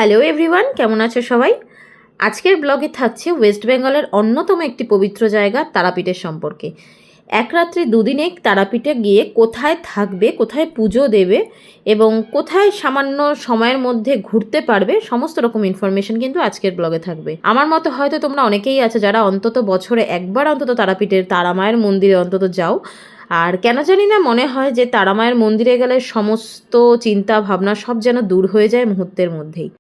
Hello everyone, কেমন আছো সবাই? আজকের ব্লগে থাকছে ওয়েস্ট বেঙ্গলের অন্যতম একটি পবিত্র জায়গা তারাপীঠের সম্পর্কে। এক রাত্রি দুদিনে তারাপীঠে গিয়ে কোথায় থাকবে, কোথায় পুজো দেবে এবং কোথায় সামান্য সময়ের মধ্যে ঘুরতে পারবে, সমস্ত রকম ইনফরমেশন কিন্তু আজকের ব্লগে থাকবে। আমার মতো হয়তো তোমরা অনেকেই আছে যারা অন্তত বছরে একবার অন্তত তারাপীঠের তারামায়ের মন্দিরে অন্তত যাও। আর কেন জানি না মনে হয় যে তারামায়ের মন্দিরে গেলে সমস্ত চিন্তা ভাবনা সব যেন দূর হয়ে যায় মুহূর্তের মধ্যেই।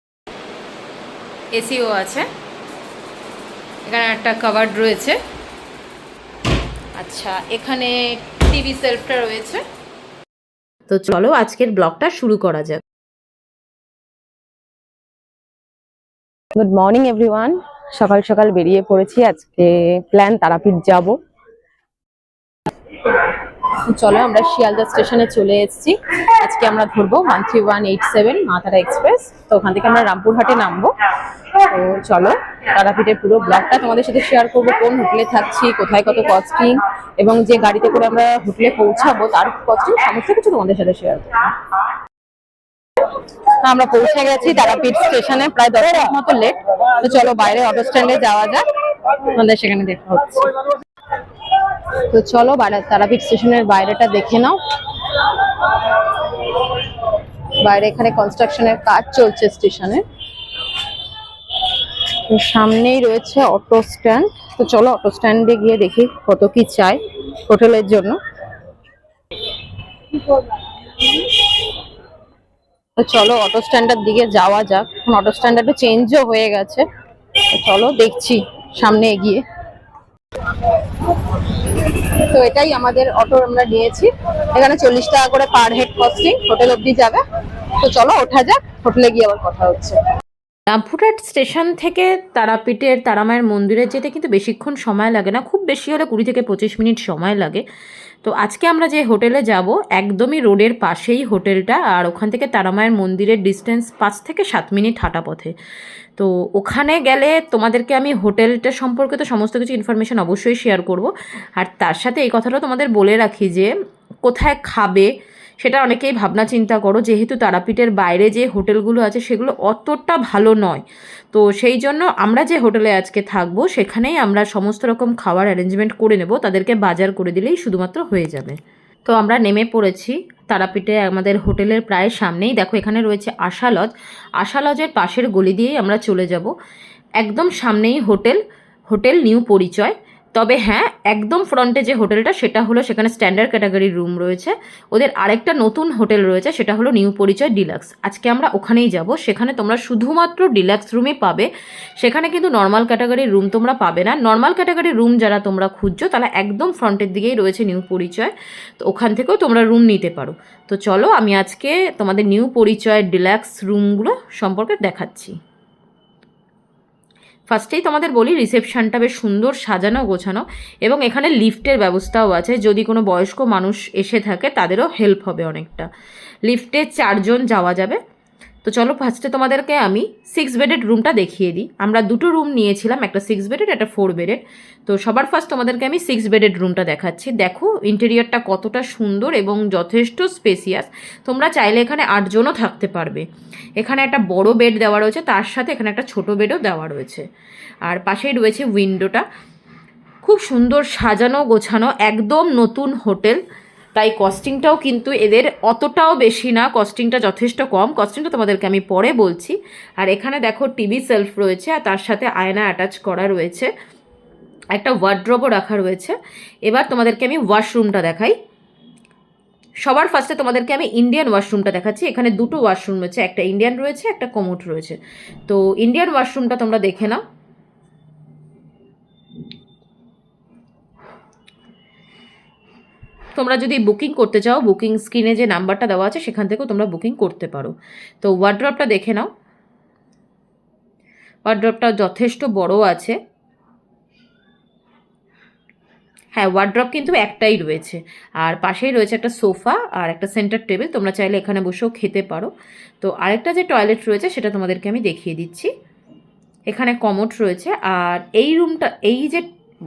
এসিও আছে, এখানে একটা কাভার্ড রয়েছে। আচ্ছা, এখানে টিভি সেলফটা রয়েছে। তো চলো আজকের ব্লগটা শুরু করা যাক। Good morning everyone. সকাল সকাল বেরিয়ে পড়েছি, আজকে প্ল্যান তারাপীঠ যাব। চলো আমরা শিয়ালদা স্টেশনে চলে এসেছি। আজকে আমরা ধরবো 13187 মা তারা এক্সপ্রেস। তো ওখান থেকে আমরা রামপুরহাটে নামবো। তো চলো তারাপীঠের পুরো ব্লগটা তোমাদের সাথে শেয়ার করবো, কোন হোটেলে থাকছি, কোথায় কত কস্টিং এবং যে গাড়িতে করে আমরা হোটেলে পৌঁছাবো তার কস্টিং, সমস্ত কিছু তোমাদের সাথে শেয়ার করবো। আমরা পৌঁছে গেছি তারাপীঠ স্টেশনে, প্রায় 10 মিনিট মতো লেট। তো চলো বাইরে অটো স্ট্যান্ডে যাওয়া যাক, আমাদের সেখানে দেখা হচ্ছে। তো চলো তারাপীঠ স্টেশনের বাইরেটা দেখে নাও। বাইরে এখানে কনস্ট্রাকশনের কাজ চলছে স্টেশনে। সামনেই রয়েছে অটো স্ট্যান্ড। তো চলো অটো স্ট্যান্ডে গিয়ে দেখি কত কি চাই হোটেলের জন্য। তো চলো অটো স্ট্যান্ডের দিকে যাওয়া যাক। অটো স্ট্যান্ড একটু চেঞ্জও হয়ে গেছে। তো চলো দেখছি সামনে এগিয়ে। তো এটাই আমাদের অটো আমরা নিয়েছি। এখানে 40 টাকা করে পার হেড কস্টিং, হোটেল অব্দি যাবে। তো চলো ওঠা যাক, হোটেলে গিয়ে আবার কথা হচ্ছে। রামপুরহাট স্টেশন থেকে তারাপীঠের তারামায়ের মন্দিরে যেতে কিন্তু বেশিক্ষণ সময় লাগে না, খুব বেশি হলে 20 থেকে 25 মিনিট সময় লাগে। তো আজকে আমরা যে হোটেলে যাব একদমই রোডের পাশেই হোটেলটা, আর ওখান থেকে তারামায়ের মন্দিরের ডিস্টেন্স 5 থেকে 7 মিনিট হাঁটা পথে। তো ওখানে গেলে তোমাদেরকে আমি হোটেলটা সম্পর্কে তো সমস্ত কিছু ইনফরমেশান অবশ্যই শেয়ার করব। আর তার সাথে এই কথাটা তোমাদের বলে রাখি যে কোথায় খাবে সেটা অনেকেই ভাবনা চিন্তা করো, যেহেতু তারাপীঠের বাইরে যে হোটেলগুলো আছে সেগুলো অতটা ভালো নয়। তো সেই জন্য আমরা যে হোটেলে আজকে থাকবো সেখানেই আমরা সমস্ত রকম খাওয়ার অ্যারেঞ্জমেন্ট করে নেব, তাদেরকে বাজার করে দিলেই শুধুমাত্র হয়ে যাবে। তো আমরা নেমে পড়েছি তারাপীঠে আমাদের হোটেলের প্রায় সামনেই। দেখো এখানে রয়েছে আশা লজ, আশা লজের পাশের গলি দিয়েই আমরা চলে যাব। একদম সামনেই হোটেল নিউ পরিচয়। তবে হ্যাঁ, একদম ফ্রন্টে যে হোটেলটা সেটা হলো, সেখানে স্ট্যান্ডার্ড ক্যাটাগরির রুম রয়েছে। ওদের আরেকটা নতুন হোটেল রয়েছে, সেটা হলো নিউ পরিচয় ডিলাক্স। আজকে আমরা ওখানেই যাব। সেখানে তোমরা শুধুমাত্র ডিলাক্স রুমই পাবে, সেখানে কিন্তু নর্মাল ক্যাটাগরির রুম তোমরা পাবে না। নর্মাল ক্যাটাগরির রুম যারা তোমরা খুঁজছো তারা একদম ফ্রন্টের দিকেই রয়েছে নিউ পরিচয়, তো ওখান থেকেও তোমরা রুম নিতে পারো। তো চলো আমি আজকে তোমাদের নিউ পরিচয় ডিলাক্স রুমগুলো সম্পর্কে দেখাচ্ছি। ফার্স্টেই তোমাদের বলি, রিসেপশনটা বেশ সুন্দর সাজানো গোছানো এবং এখানে লিফটের ব্যবস্থাও আছে। যদি কোনো বয়স্ক মানুষ এসে থাকে তাদেরও হেল্প হবে অনেকটা। লিফটে 4 জন যাওয়া যাবে। তো চলো ফার্স্টে তোমাদেরকে আমি 6 বেডেড রুমটা দেখিয়ে দিই। আমরা দুটো রুম নিয়েছিলাম, একটা 6 বেডেড, একটা 4 বেডেড। তো সবার ফার্স্ট তোমাদেরকে আমি 6 বেডেড রুমটা দেখাচ্ছি। দেখো ইন্টেরিয়রটা কতটা সুন্দর এবং যথেষ্ট স্পেসিয়াস। তোমরা চাইলে এখানে 8 জনও থাকতে পারবে। এখানে একটা বড় বেড দেওয়া রয়েছে, তার সাথে এখানে একটা ছোট বেডও দেওয়া রয়েছে। আর পাশেই রয়েছে উইন্ডোটা। খুব সুন্দর সাজানো গোছানো, একদম নতুন হোটেল, তাই কস্টিংটাও কিন্তু এদের অতটাও বেশি না, কস্টিংটা যথেষ্ট কম। কস্টিংটা তোমাদেরকে আমি পরে বলছি। আর এখানে দেখো টিভি সেলফ রয়েছে, আর তার সাথে আয়না অ্যাটাচ করা রয়েছে, একটা ওয়ার্ড্রবও রাখা রয়েছে। এবার তোমাদেরকে আমি ওয়াশরুমটা দেখাই। সবার ফার্স্টে তোমাদেরকে আমি ইন্ডিয়ান ওয়াশরুমটা দেখাচ্ছি। এখানে দুটো ওয়াশরুম রয়েছে, একটা ইন্ডিয়ান রয়েছে, একটা কমোড রয়েছে। তো ইন্ডিয়ান ওয়াশরুমটা তোমরা দেখে নাও। তোমরা যদি বুকিং করতে চাও, বুকিং স্ক্রিনে যে নাম্বারটা দেওয়া আছে সেখান থেকেও তোমরা বুকিং করতে পারো। তো ওয়ার্ড্রপটা দেখে নাও, ওয়ার্ড্রপটা যথেষ্ট বড় আছে। হ্যাঁ, ওয়ার্ড্রপ কিন্তু একটাই রয়েছে। আর পাশেই রয়েছে একটা সোফা আর একটা সেন্টার টেবিল, তোমরা চাইলে এখানে বসেও খেতে পারো। তো আরেকটা যে টয়লেট রয়েছে সেটা তোমাদেরকে আমি দেখিয়ে দিচ্ছি। এখানে কমোড রয়েছে, আর এই রুমটা, এই যে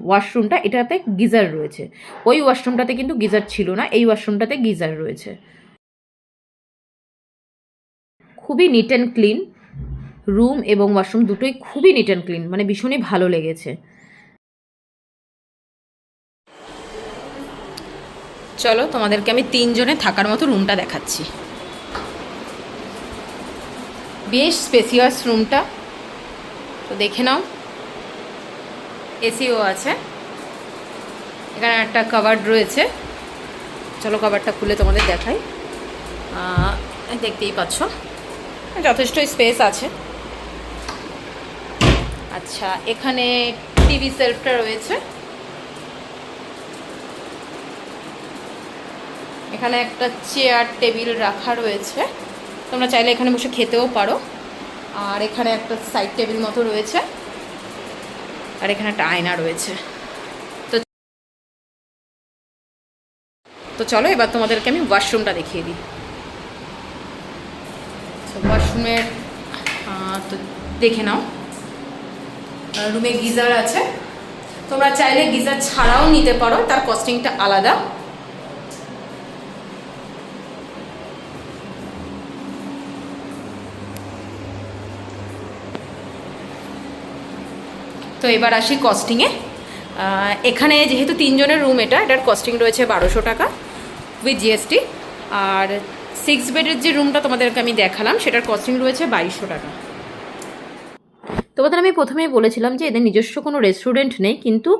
ওয়াশরুমটা, এটাতে গিজার রয়েছে। ওই ওয়াশরুমটাতে কিন্তু গিজার ছিল না, এই ওয়াশরুমটাতে গিজার রয়েছে। খুবই নিট অ্যান্ড ক্লিন। রুম এবং ওয়াশরুম দুটোই খুবই নিট অ্যান্ড ক্লিন, মানে ভীষণই ভালো লেগেছে। চলো তোমাদেরকে আমি 3 জনে থাকার মতো রুমটা দেখাচ্ছি। বেশ স্পেসিয়াস রুমটা, তো দেখে নাও। এসিও আছে, এখানে একটা কাভার্ড রয়েছে। চলো কাভারটা খুলে তোমাদের দেখাই। দেখতেই পাচ্ছ যথেষ্ট স্পেস আছে। আচ্ছা, এখানে টিভি সেলফটা রয়েছে, এখানে একটা চেয়ার টেবিল রাখা রয়েছে, তোমরা চাইলে এখানে বসে খেতেও পারো। আর এখানে একটা সাইড টেবিল মতো রয়েছে, আর এখানে একটা আয়না রয়েছে। তো চলো এবার তোমাদেরকে আমি ওয়াশরুমটা দেখিয়ে দিই। ওয়াশরুমের তো দেখে নাও, রুমে গিজার আছে, তোমরা চাইলে গিজার ছাড়াও নিতে পারো, তার কস্টিংটা আলাদা। তো এবার আসি কস্টিংয়ে। এখানে যেহেতু 3 জনের রুম, এটার কস্টিং রয়েছে 1200 টাকা উইথ জিএসটি। আর 6 বেডের যে রুমটা তোমাদেরকে আমি দেখালাম সেটার কস্টিং রয়েছে 2200 টাকা। তোমাদের আমি প্রথমেই বলেছিলাম যে এদের নিজস্ব কোনো রেস্টুরেন্ট নেই, কিন্তু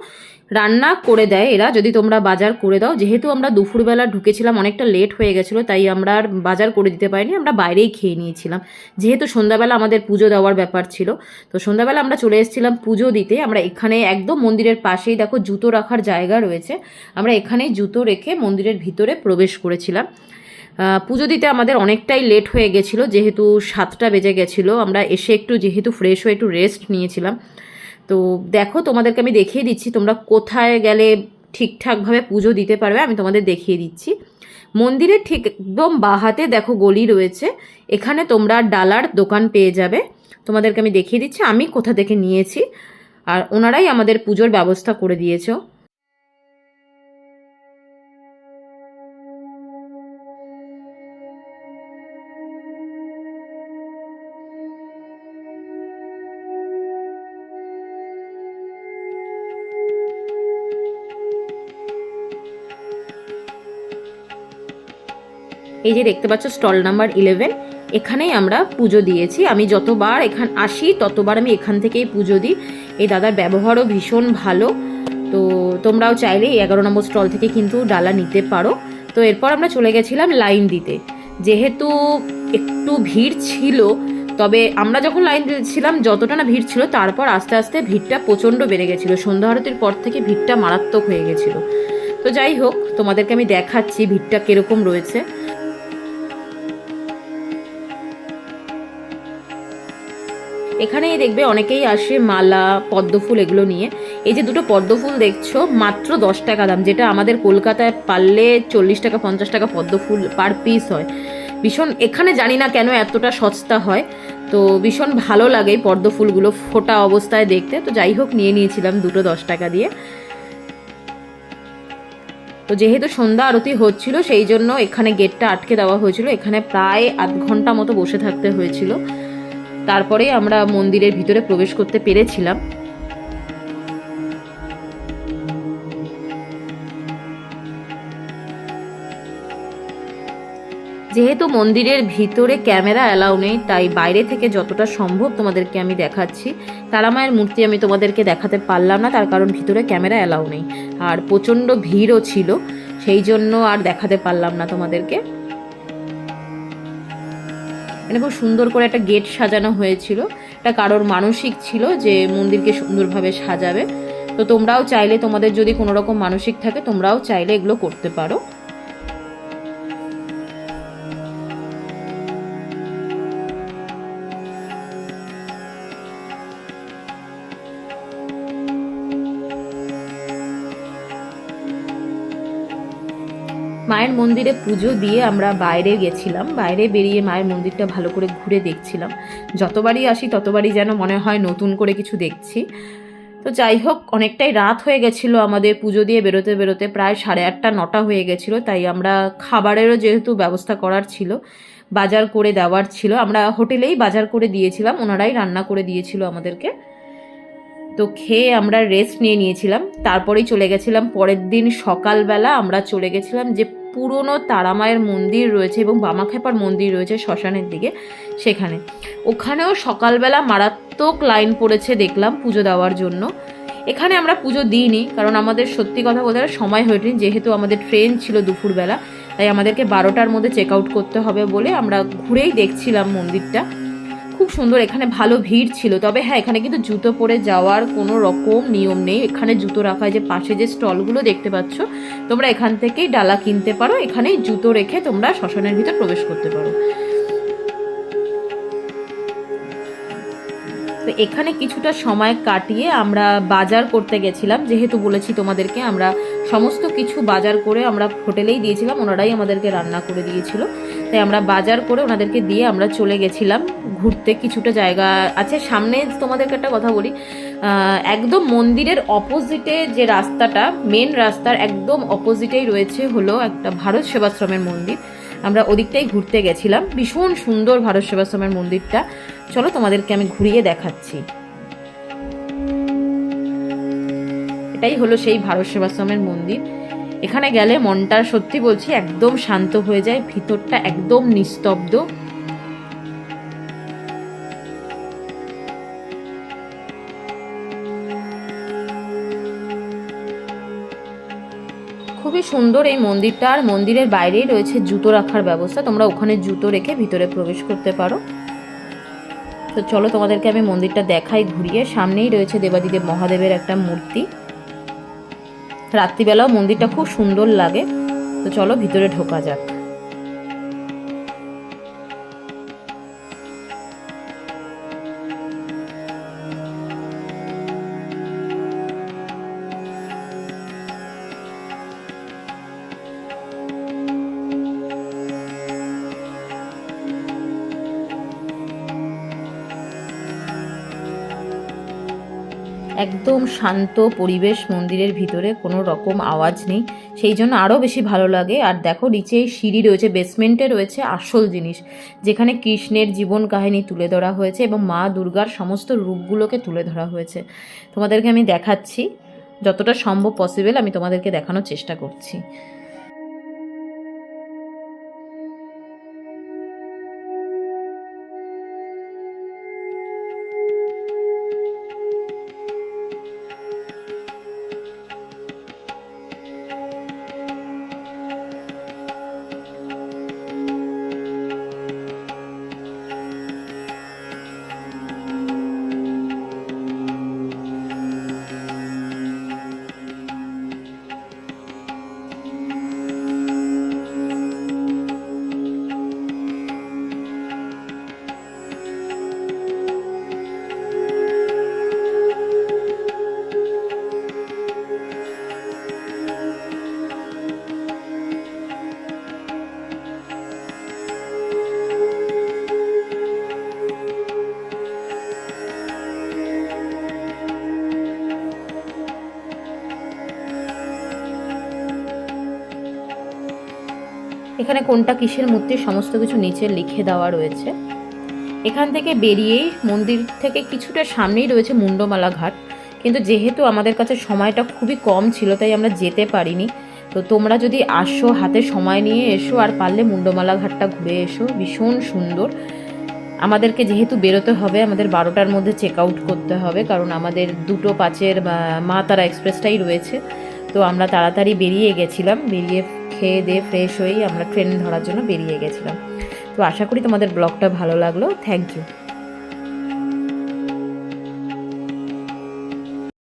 রান্না করে দেয় এরা, যদি তোমরা বাজার করে দাও। যেহেতু আমরা দুপুরবেলা ঢুকেছিলাম, অনেকটা লেট হয়ে গেছিলো, তাই আমরা আর বাজার করে দিতে পারিনি, আমরা বাইরেই খেয়ে নিয়েছিলাম। যেহেতু সন্ধ্যাবেলা আমাদের পুজো দেওয়ার ব্যাপার ছিল, তো সন্ধ্যাবেলা আমরা চলে এসেছিলাম পুজো দিতে। আমরা এখানে একদম মন্দিরের পাশেই দেখো জুতো রাখার জায়গা রয়েছে, আমরা এখানেই জুতো রেখে মন্দিরের ভিতরে প্রবেশ করেছিলাম। পুজো দিতে আমাদের অনেকটাই লেট হয়ে গেছিলো, যেহেতু 7টা বেজে গেছিলো। আমরা এসে একটু যেহেতু ফ্রেশ হয়ে একটু রেস্ট নিয়েছিলাম। তো দেখো তোমাদেরকে আমি দেখিয়ে দিচ্ছি তোমরা কোথায় গেলে ঠিকঠাকভাবে পুজো দিতে পারবে, আমি তোমাদের দেখিয়ে দিচ্ছি। মন্দিরের ঠিক একদম বাহাতে দেখো গলি রয়েছে, এখানে তোমরা ডালার দোকান পেয়ে যাবে। তোমাদেরকে আমি দেখিয়ে দিচ্ছি আমি কোথা থেকে নিয়েছি, আর ওনারাই আমাদের পুজোর ব্যবস্থা করে দিয়েছে। এই যে দেখতে পাচ্ছ স্টল নাম্বার 11, এখানেই আমরা পুজো দিয়েছি। আমি যতবার এখান আসি ততবার আমি এখান থেকেই পুজো দিই। এই দাদার ব্যবহারও ভীষণ ভালো, তো তোমরাও চাইলে এই 11 নম্বর স্টল থেকে কিন্তু ডালা নিতে পারো। তো এরপর আমরা চলে গেছিলাম লাইন দিতে। যেহেতু একটু ভিড় ছিল, তবে আমরা যখন লাইন দিয়েছিলাম যতটা না ভিড় ছিল, তারপর আস্তে আস্তে ভিড়টা প্রচণ্ড বেড়ে গেছিলো। সন্ধ্যা আরতির পর থেকে ভিড়টা মারাত্মক হয়ে গেছিলো। তো যাই হোক, তোমাদেরকে আমি দেখাচ্ছি ভিড়টা কীরকম রয়েছে। এখানেই দেখবে অনেকেই আসে মালা, পদ্মফুল এগুলো নিয়ে। এই যে দুটো পদ্মফুল দেখছো, মাত্র 10 টাকা দাম, যেটা আমাদের কলকাতায় পারলে 40 টাকা 50 টাকা পদ্মফুল পার পিস হয়। ভীষণ, এখানে জানি না কেন এতটা সস্তা হয়, তো ভীষণ ভালো লাগে পদ্মফুলগুলো ফোটা অবস্থায় দেখতে। তো যাই হোক, নিয়ে নিয়েছিলাম দুটো 10 টাকা দিয়ে। তো যেহেতু সন্ধ্যা আরতি হচ্ছিল, সেই জন্য এখানে গেটটা আটকে দেওয়া হয়েছিল, এখানে প্রায় আধ ঘন্টা মতো বসে থাকতে হয়েছিল, তারপরে আমরা মন্দিরের ভিতরে প্রবেশ করতে পেরেছিলাম। যেহেতু মন্দিরের ভিতরে ক্যামেরা অ্যালাউ নেই, তাই বাইরে থেকে যতটা সম্ভব তোমাদেরকে আমি দেখাচ্ছি। তারামায়ের মূর্তি আমি তোমাদেরকে দেখাতে পারলাম না, তার কারণ ভিতরে ক্যামেরা অ্যালাউ নেই, আর প্রচণ্ড ভিড়ও ছিল, সেই জন্য আর দেখাতে পারলাম না তোমাদেরকে। মানে খুব সুন্দর করে একটা গেট সাজানো হয়েছিল, এটা কারোর মানসিক ছিল যে মন্দিরকে সুন্দরভাবে সাজাবে। তো তোমরাও চাইলে, তোমাদের যদি কোনো রকম মানসিক থাকে, তোমরাও চাইলে এগুলো করতে পারো। মায়ের মন্দিরে পুজো দিয়ে আমরা বাইরে গেছিলাম, বাইরে বেরিয়ে মায়ের মন্দিরটা ভালো করে ঘুরে দেখছিলাম। যতবারই আসি ততবারই যেন মনে হয় নতুন করে কিছু দেখছি। তো যাই হোক, অনেকটাই রাত হয়ে গেছিলো আমাদের পুজো দিয়ে বেরোতে বেরোতে, প্রায় 8:30 9টা হয়ে গেছিলো, তাই আমরা খাবারেরও যেহেতু ব্যবস্থা করার ছিল, বাজার করে দেওয়ার ছিল। আমরা হোটেলেই বাজার করে দিয়েছিলাম, ওনারাই রান্না করে দিয়েছিল আমাদেরকে। তো খেয়ে আমরা রেস্ট নিয়েছিলাম, তারপরেই চলে গেছিলাম পরের দিন সকালবেলা। আমরা চলে গেছিলাম যে পুরনো তারামায়ের মন্দির রয়েছে এবং বামাখ্যাপার মন্দির রয়েছে শ্মশানের দিকে, সেখানে। ওখানেও সকালবেলা মারাত্মক লাইন পড়েছে দেখলাম পুজো দেওয়ার জন্য। এখানে আমরা পুজো দিইনি, কারণ আমাদের সত্যি কথা বলতে সময় হয়নি, যেহেতু আমাদের ট্রেন ছিল দুপুরবেলা, তাই আমাদেরকে 12টার মধ্যে চেক আউট করতে হবে বলে আমরা ঘুরেই দেখছিলাম মন্দিরটা। খুব সুন্দর, এখানে ভালো ভিড় ছিল। তবে হ্যাঁ, এখানে কিন্তু জুতো পরে যাওয়ার কোনো রকম নিয়ম নেই। এখানে জুতো রাখা, যে পাশে যে স্টলগুলো দেখতে পাচ্ছ, তোমরা এখান থেকেই ডালা কিনতে পারো, এখানেই জুতো রেখে তোমরা শ্মশানের ভিতর প্রবেশ করতে পারো। তো এখানে কিছুটা সময় কাটিয়ে আমরা বাজার করতে গেছিলাম, যেহেতু বলেছি তোমাদেরকে আমরা সমস্ত কিছু বাজার করে আমরা হোটেলেই দিয়েছিলাম, ওনারাই আমাদেরকে রান্না করে দিয়েছিল। তাই আমরা বাজার করে ওনাদেরকে দিয়ে আমরা চলে গেছিলাম ঘুরতে। কিছুটা জায়গা আছে সামনে। তোমাদেরকে একটা কথা বলি, একদম মন্দিরের অপোজিটে যে রাস্তাটা, মেন রাস্তার একদম অপোজিটেই রয়েছে হলো একটা ভারত সেবাশ্রমের মন্দির। আমরা ওদিকটাই ঘুরতে গেছিলাম। ভীষণ সুন্দর ভারত সেবাশ্রমের মন্দিরটা। চলো তোমাদেরকে আমি ঘুরিয়ে দেখাচ্ছি। এটাই হলো সেই ভারত সেবাশ্রমের মন্দির। এখানে গেলে মনটা সত্যি বলছি একদম শান্ত হয়ে যায়, ভিতরটা একদম নিস্তব্ধ। খুবই সুন্দর এই মন্দিরটা। আর মন্দিরের বাইরেই রয়েছে জুতো রাখার ব্যবস্থা, তোমরা ওখানে জুতো রেখে ভিতরে প্রবেশ করতে পারো। তো চলো তোমাদেরকে আমি মন্দিরটা দেখাই ঘুরিয়ে। সামনেই রয়েছে দেবাদিদেব মহাদেবের একটা মূর্তি। রাত্রিবেলাও মন্দিরটা খুব সুন্দর লাগে। তো চলো ভিতরে ঢোকা যাক। একদম শান্ত পরিবেশ মন্দিরের ভিতরে, কোনো রকম আওয়াজ নেই, সেই জন্য আরও বেশি ভালো লাগে। আর দেখো নিচে সিঁড়ি রয়েছে, বেসমেন্টে রয়েছে আসল জিনিস, যেখানে কৃষ্ণের জীবন কাহিনী তুলে ধরা হয়েছে এবং মা দুর্গার সমস্ত রূপগুলোকে তুলে ধরা হয়েছে। তোমাদেরকে আমি দেখাচ্ছি, যতটা সম্ভব পসিবল আমি তোমাদেরকে দেখানোর চেষ্টা করছি। এখানে কোনটা কিসের মূর্তি সমস্ত কিছু নিচে লিখে দেওয়া রয়েছে। এখান থেকে বেরিয়েই মন্দির থেকে কিছুটা সামনেই রয়েছে মুন্ডমালা ঘাট, কিন্তু যেহেতু আমাদের কাছে সময়টা খুবই কম ছিল তাই আমরা যেতে পারিনি। তো তোমরা যদি আসো, হাতে সময় নিয়ে এসো, আর পারলে মুন্ডমালা ঘাটটা ঘুরে এসো, ভীষণ সুন্দর। আমাদেরকে যেহেতু বেরোতে হবে, আমাদের 12টার মধ্যে চেক আউট করতে হবে, কারণ আমাদের 2:05 মা তারা এক্সপ্রেসটাই রয়েছে। তো আমরা তাড়াতাড়ি বেরিয়ে গেছিলাম, বেরিয়ে খেয়ে দিয়ে ফ্রেশ হয়েই আমরা ট্রেন ধরার জন্য বেরিয়ে গেছিলাম। তো আশা করি তোমাদের ব্লগটা ভালো লাগলো। Thank you.